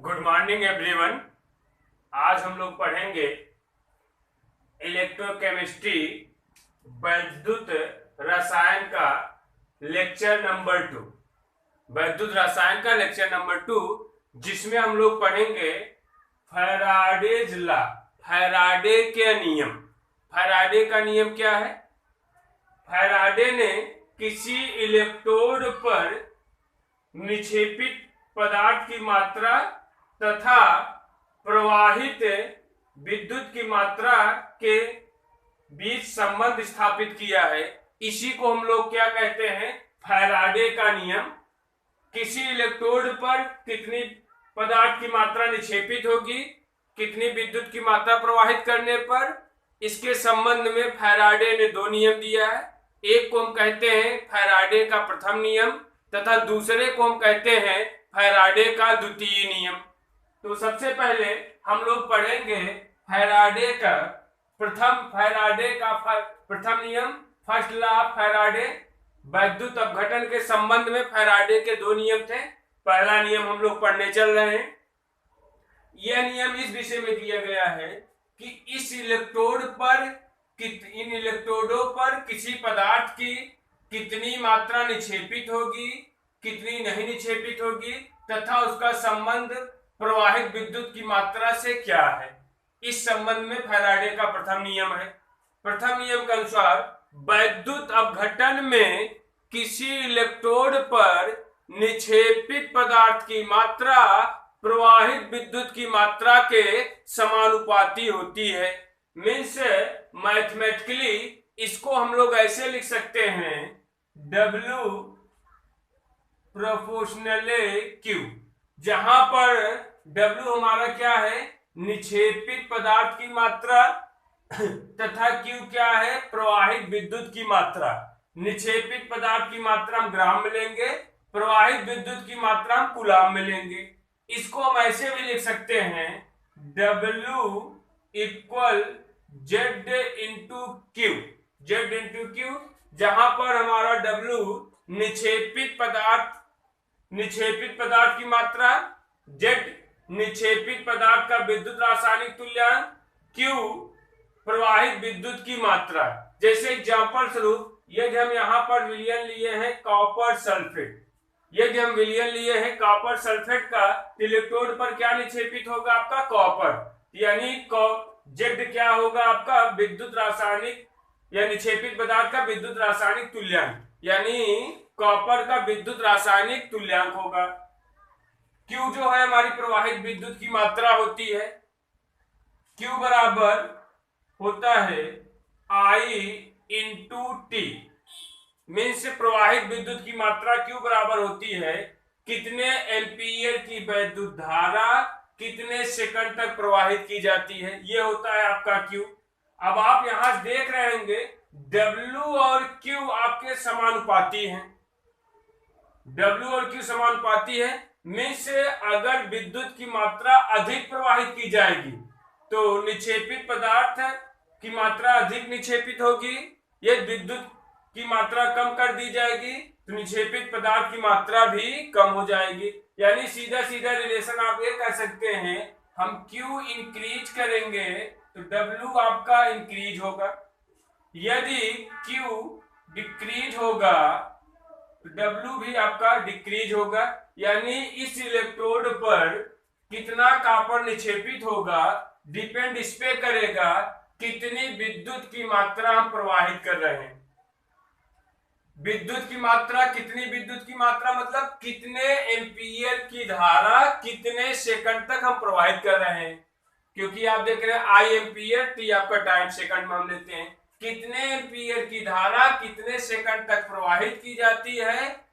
Good morning everyone. आज हम लोग पढ़ेंगे इलेक्ट्रोकेमिस्ट्री वैद्युत रसायन का लेक्चर नंबर 2। वैद्युत रसायन का लेक्चर नंबर 2, जिसमें हम लोग पढ़ेंगे फैराडेज लॉ, फैराडे के नियम। फैराडे का नियम क्या है? फैराडे ने किसी इलेक्ट्रोड पर निक्षेपित पदार्थ की मात्रा तथा प्रवाहित विद्युत की मात्रा के बीच संबंध स्थापित किया है। इसी को हम लोग क्या कहते हैं? फैराडे का नियम। किसी इलेक्ट्रोड पर कितनी पदार्थ की मात्रा निक्षेपित होगी, कितनी विद्युत की मात्रा प्रवाहित करने पर, इसके संबंध में फैराडे ने दो नियम दिया है। एक को हम कहते हैं फैराडे का प्रथम नियम तथा दूसरे को हम कहते हैं फैराडे का द्वितीय नियम। तो सबसे पहले हम लोग पढ़ेंगे फैराडे का प्रथम नियम, फर्स्ट लॉ ऑफ फैराडे। वैद्युत अपघटन के संबंध में फैराडे के दो नियम थे। पहला नियम हम लोग पढ़ने चल रहे हैं। यह नियम इस विषय में दिया गया है कि इस इलेक्ट्रोड पर, इन इलेक्ट्रोडों पर किसी पदार्थ की कितनी मात्रा निक्षेपित होगी, कितनी नहीं निक्षेपित होगी तथा उसका संबंध प्रवाहित विद्युत की मात्रा से क्या है। इस संबंध में फैराडे का प्रथम नियम है। प्रथम नियम के अनुसार वैद्युत अपघटन में किसी इलेक्ट्रोड पर निक्षेपित पदार्थ की मात्रा प्रवाहित विद्युत की मात्रा के समानुपाती होती है। मीन्स मैथमेटिकली इसको हम लोग ऐसे लिख सकते हैं, W प्रोपोर्शनले Q, जहां पर W हमारा क्या है? निक्षेपित पदार्थ की मात्रा तथा Q क्या है? प्रवाहित विद्युत की मात्रा। निक्षेपित पदार्थ की मात्रा हम ग्राम में लेंगे, प्रवाहित विद्युत की मात्रा हम कूलाम में लेंगे। इसको हम ऐसे भी लिख सकते हैं, W equal Z into Q, Z into Q, जहां पर हमारा W निक्षेपित पदार्थ की मात्रा, Z निक्षेपित पदार्थ का विद्युत रासायनिक तुल्यांक, Q प्रवाहित विद्युत की मात्रा। जैसे एग्जांपल स्वरूप यदि हम यहाँ पर विलयन लिए हैं कॉपर सल्फेट, यदि हम विलयन लिए हैं कॉपर सल्फेट का, इलेक्ट्रोड पर क्या निक्षेपित होगा? आपका कॉपर, यानी Z क्या होगा? आपका विद्युत रासायनिक या निक्षेपित पदार्थ का विद्युत रासायनिक तुल्यांक, यानी कॉपर का विद्युत रासायनिक तुल्यांक होगा। Q जो है हमारी प्रवाहित विद्युत की मात्रा होती है। Q बराबर होता है I इंटू टी। मीन्स प्रवाहित विद्युत की मात्रा Q बराबर होती है कितने एम्पीयर की विद्युत धारा कितने सेकंड तक प्रवाहित की जाती है, ये होता है आपका Q। अब आप यहां देख रहे होंगे W और Q आपके समानुपाती हैं। W और Q समानुपाती है। मीन्स अगर विद्युत की मात्रा अधिक प्रवाहित की जाएगी तो निक्षेपित पदार्थ की मात्रा अधिक निक्षेपित होगी, यदि विद्युत की मात्रा कम कर दी जाएगी तो निक्षेपित पदार्थ की मात्रा भी कम हो जाएगी। यानी सीधा सीधा रिलेशन आप ये कह सकते हैं, हम Q इंक्रीज करेंगे तो W आपका इंक्रीज होगा, यदि Q डिक्रीज होगा तो W भी आपका डिक्रीज होगा। यानी इस इलेक्ट्रोड पर कितना कॉपर निक्षेपित होगा डिपेंड इस पे करेगा कितनी विद्युत की मात्रा हम प्रवाहित कर रहे हैं। विद्युत की मात्रा, कितनी विद्युत की मात्रा मतलब कितने एम्पीयर की धारा कितने सेकंड तक हम प्रवाहित कर रहे हैं। क्योंकि आप देख रहे हैं I एम्पीयर, T आपका टाइम सेकंड में हम लेते हैं। कितने एम्पीयर की धारा कितने सेकंड तक प्रवाहित की जाती है,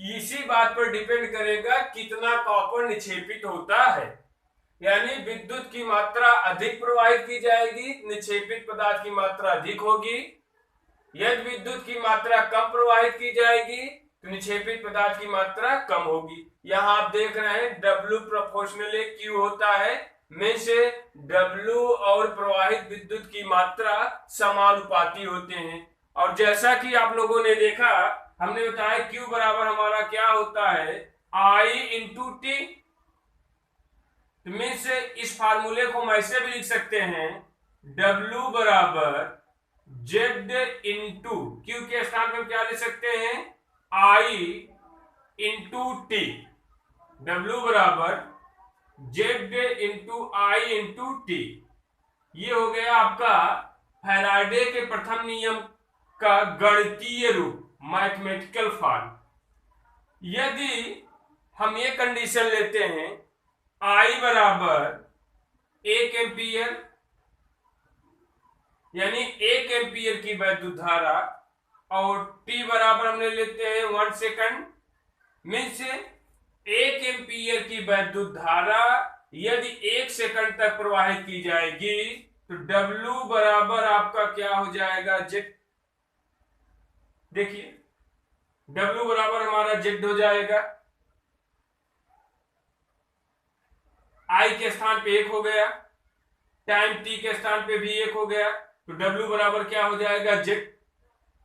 इसी बात पर डिपेंड करेगा कितना कॉपर निक्षेपित होता है। यानी विद्युत की मात्रा अधिक प्रवाहित की जाएगी, निक्षेपित पदार्थ की मात्रा अधिक होगी। यदि विद्युत की मात्रा कम प्रवाहित की जाएगी तो निक्षेपित पदार्थ की मात्रा कम होगी। यहाँ आप देख रहे हैं W प्रोपोर्शनली Q होता है, में से W और प्रवाहित विद्युत की मात्रा समानुपाती होते हैं। और जैसा कि आप लोगों ने देखा, हमने बताया Q बराबर हमारा क्या होता है? I into T. तो मीन्स इस फार्मूले को हम ऐसे भी लिख सकते हैं, W बराबर Z इंटू Q के स्थान पर क्या लिख सकते हैं, I इंटू T। W बराबर Z into I into T। ये हो गया आपका फैराडे के प्रथम नियम का गणितीय रूप, मैथमेटिकल फॉर्म। यदि हम ये कंडीशन लेते हैं, I बराबर 1 एम्पियर, यानी 1 एम्पियर की वैद्युत धारा, और T बराबर हम ले लेते हैं 1 सेकंड, मीन्स 1 एम्पियर की वैद्युत धारा यदि 1 सेकंड तक प्रवाहित की जाएगी तो W बराबर आपका क्या हो जाएगा, Z। देखिए W बराबर हमारा Z हो जाएगा, I के स्थान पे 1 हो गया, टाइम T के स्थान पे भी 1 हो गया, तो W बराबर क्या हो जाएगा, Z।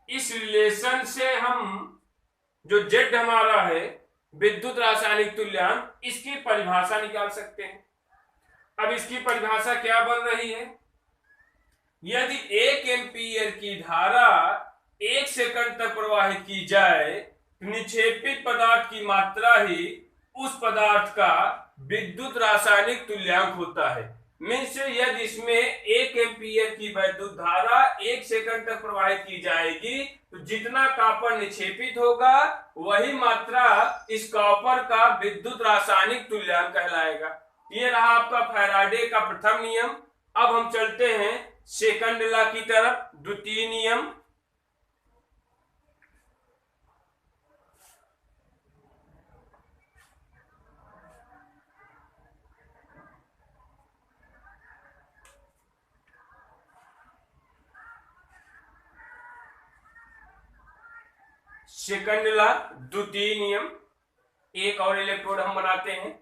इस रिलेशन से हम जो Z हमारा है विद्युत रासायनिक तुल्यांक, इसकी परिभाषा निकाल सकते हैं। अब इसकी परिभाषा क्या बन रही है, यदि 1 एम्पियर की धारा 1 सेकंड तक प्रवाहित की जाए तो निक्षेपित पदार्थ की मात्रा ही उस पदार्थ का विद्युत रासायनिक तुल्यांक होता है। मीन्स यदि इसमें 1 एम्पियर की वैद्युत धारा 1 सेकंड तक प्रवाहित की जाएगी तो जितना कॉपर निक्षेपित होगा वही मात्रा इस कॉपर का विद्युत रासायनिक तुल्यांक कहलाएगा। ये रहा आपका फैराडे का प्रथम नियम। अब हम चलते हैं सेकंड लॉ की तरफ, द्वितीय नियम। सेकंड लॉ, द्वितीय नियम, एक और इलेक्ट्रोड हम बनाते हैं।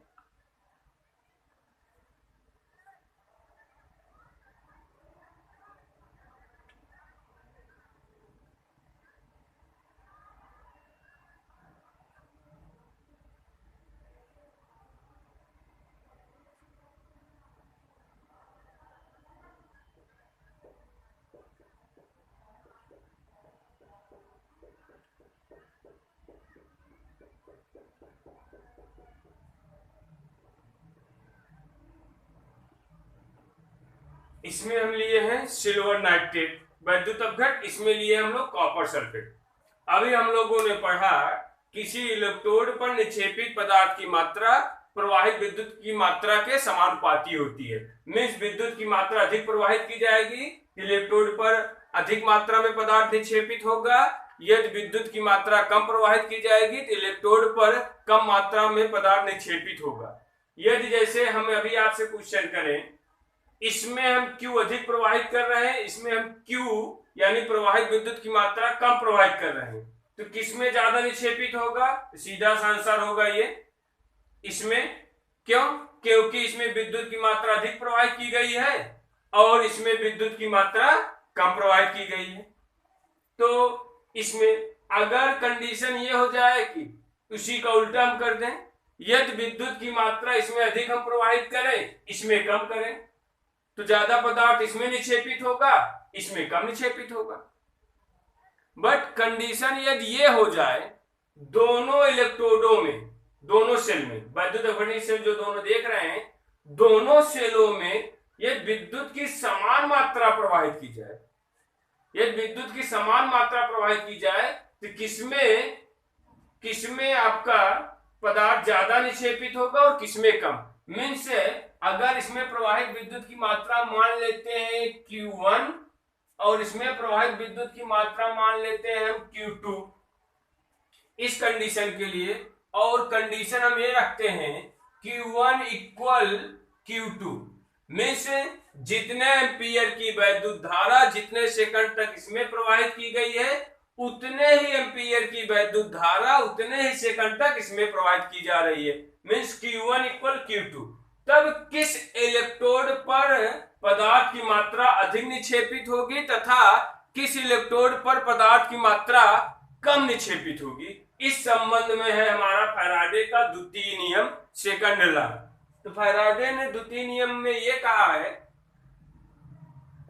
इसमें हम लिए हैं सिल्वर नाइट्रेट वैद्युत अपघट, इसमें लिए हम लोग कॉपर सल्फेट। अभी हम लोगों ने पढ़ा किसी इलेक्ट्रोड पर निक्षेपित पदार्थ की मात्रा प्रवाहित विद्युत की मात्रा के समानुपाती होती है। मीन्स विद्युत की मात्रा अधिक प्रवाहित की जाएगी, इलेक्ट्रोड पर अधिक मात्रा में पदार्थ निक्षेपित होगा। यदि विद्युत की मात्रा कम प्रवाहित की जाएगी तो इलेक्ट्रोड पर कम मात्रा में पदार्थ निक्षेपित होगा। यदि जैसे हम अभी आपसे क्वेश्चन करें, इसमें हम Q अधिक प्रवाहित कर रहे हैं, इसमें हम Q यानी प्रवाहित विद्युत की मात्रा कम प्रवाहित कर रहे हैं, तो किसमें ज्यादा निक्षेपित होगा, सीधा सा आंसर होगा ये इसमें। क्यों? क्योंकि इसमें विद्युत की मात्रा अधिक प्रवाहित की गई है और इसमें विद्युत की मात्रा कम प्रवाहित की गई है। तो इसमें अगर कंडीशन ये हो जाए कि उसी का उल्टा हम कर दें, यदि विद्युत की मात्रा इसमें अधिक हम प्रवाहित करें, इसमें कम करें, तो ज्यादा पदार्थ इसमें निक्षेपित होगा, इसमें कम निक्षेपित होगा। बट कंडीशन यदि ये हो जाए, दोनों इलेक्ट्रोडों में, दोनों सेल में, वैद्युत अपघटन सेल जो दोनों देख रहे हैं, दोनों सेलों में यदि विद्युत की समान मात्रा प्रवाहित की जाए, यदि विद्युत की समान मात्रा प्रवाहित की जाए तो किसमें आपका पदार्थ ज्यादा निक्षेपित होगा और किसमें कम। मीन्स अगर इसमें प्रवाहित विद्युत की मात्रा मान लेते हैं Q1 और इसमें प्रवाहित विद्युत की मात्रा मान लेते हैं हम Q2 इस कंडीशन के लिए, और कंडीशन हम ये रखते हैं Q1 इक्वल Q2, मीन्स जितने एम्पियर की वैद्युत धारा जितने सेकंड तक इसमें प्रवाहित की गई है उतने ही एम्पियर की वैद्युत धारा उतने ही सेकंड तक इसमें प्रवाहित की जा रही है। Means Q1 equal Q2। तब किस इलेक्ट्रोड पर पदार्थ की मात्रा अधिक निक्षेपित होगी तथा किस इलेक्ट्रोड पर पदार्थ की मात्रा कम निक्षेपित होगी, इस संबंध में है हमारा फैराडे का द्वितीय नियम, सेकंड लॉ। तो फैराडे ने द्वितीय नियम में ये कहा है,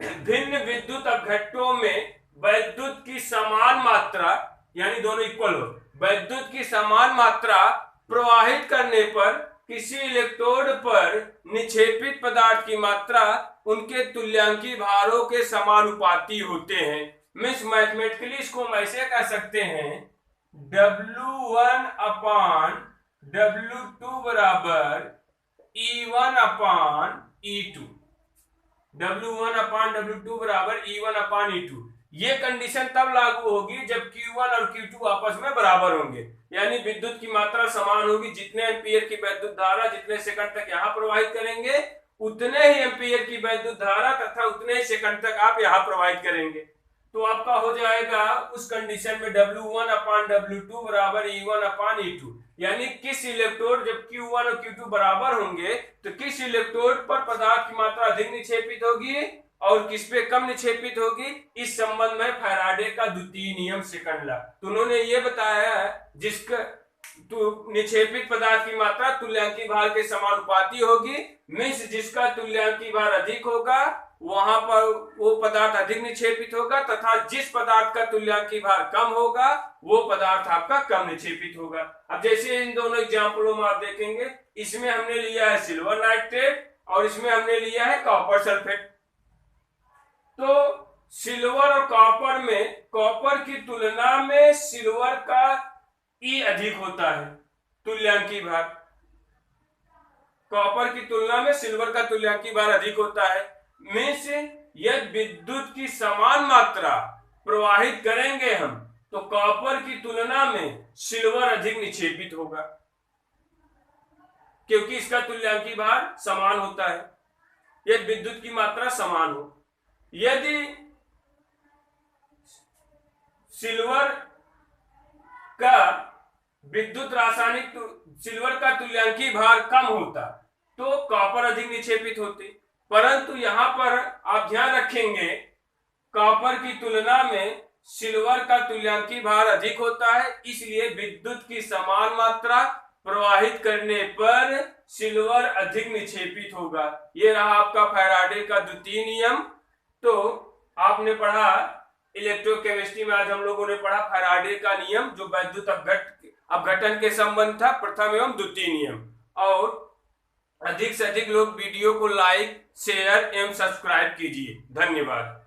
भिन्न विद्युत अपघट्टों में वैद्युत की समान मात्रा, यानी दोनों इक्वल हो, वैद्युत की समान मात्रा प्रवाहित करने पर किसी इलेक्ट्रोड पर निक्षेपित पदार्थ की मात्रा उनके तुल्यांकी भारों के समानुपाती होते हैं। मीन्स मैथमेटिकली इसको हम ऐसे कह सकते हैं, W1 अपान W2 बराबर E1 अपान E2, W1 अपान W2 बराबर E1 अपान E2। ये कंडीशन तब लागू होगी जब Q1 और Q2 आपस में बराबर होंगे, यानी विद्युत की मात्रा समान होगी। जितने एम्पीयर की विद्युत धारा जितने सेकंड तक यहाँ प्रवाहित करेंगे, उतने ही एम्पीयर की विद्युत धारा तथा उतने ही सेकंड तक आप यहाँ प्रवाहित करेंगे। तो आपका हो जाएगा उस कंडीशन में W1 अपान W2 बराबर E1 अपान E2, यानी किस इलेक्ट्रोड जब Q1 और Q2 बराबर होंगे तो किस इलेक्ट्रोड पर पदार्थ की मात्रा अधिक निक्षेपित होगी और किस पे कम निक्षेपित होगी। इस संबंध में फैराडे का द्वितीय नियम सेकंड लॉ। तो उन्होंने ये बताया है, जिसका तो निक्षेपित पदार्थ की मात्रा तुल्यांकी भार के समानुपाती होगी। मीन्स जिसका तुल्यांकी भार अधिक होगा वहां पर वो पदार्थ अधिक निक्षेपित होगा, तथा जिस पदार्थ का तुल्यांकी भार कम होगा वो पदार्थ आपका कम निक्षेपित होगा। अब जैसे इन दोनों एग्जाम्पलों में आप देखेंगे, इसमें हमने लिया है सिल्वर नाइट्रेट और इसमें हमने लिया है कॉपर सल्फेट। तो सिल्वर और कॉपर में कॉपर की तुलना में सिल्वर का ई अधिक होता है तुल्यांकी भार, कॉपर की तुलना में सिल्वर का तुल्यांकी भार अधिक होता है। मीन्स यदि विद्युत की समान मात्रा प्रवाहित करेंगे हम तो कॉपर की तुलना में सिल्वर अधिक निक्षेपित होगा, क्योंकि इसका तुल्यांकी भार समान होता है यदि विद्युत की मात्रा समान हो। यदि सिल्वर का विद्युत रासायनिक सिल्वर का तुल्यांकी भार कम होता तो कॉपर अधिक निक्षेपित होते, परंतु यहां पर आप ध्यान रखेंगे कॉपर की तुलना में सिल्वर का तुल्यांकी भार अधिक होता है, इसलिए विद्युत की समान मात्रा प्रवाहित करने पर सिल्वर अधिक निक्षेपित होगा। यह रहा आपका फैराडे का द्वितीय नियम। तो आपने पढ़ा इलेक्ट्रोकेमिस्ट्री में, आज हम लोगों ने पढ़ा फैराडे का नियम जो वैद्युत अपघटन के संबंध था, प्रथम एवं द्वितीय नियम। और अधिक से अधिक लोग वीडियो को लाइक, शेयर एवं सब्सक्राइब कीजिए। धन्यवाद।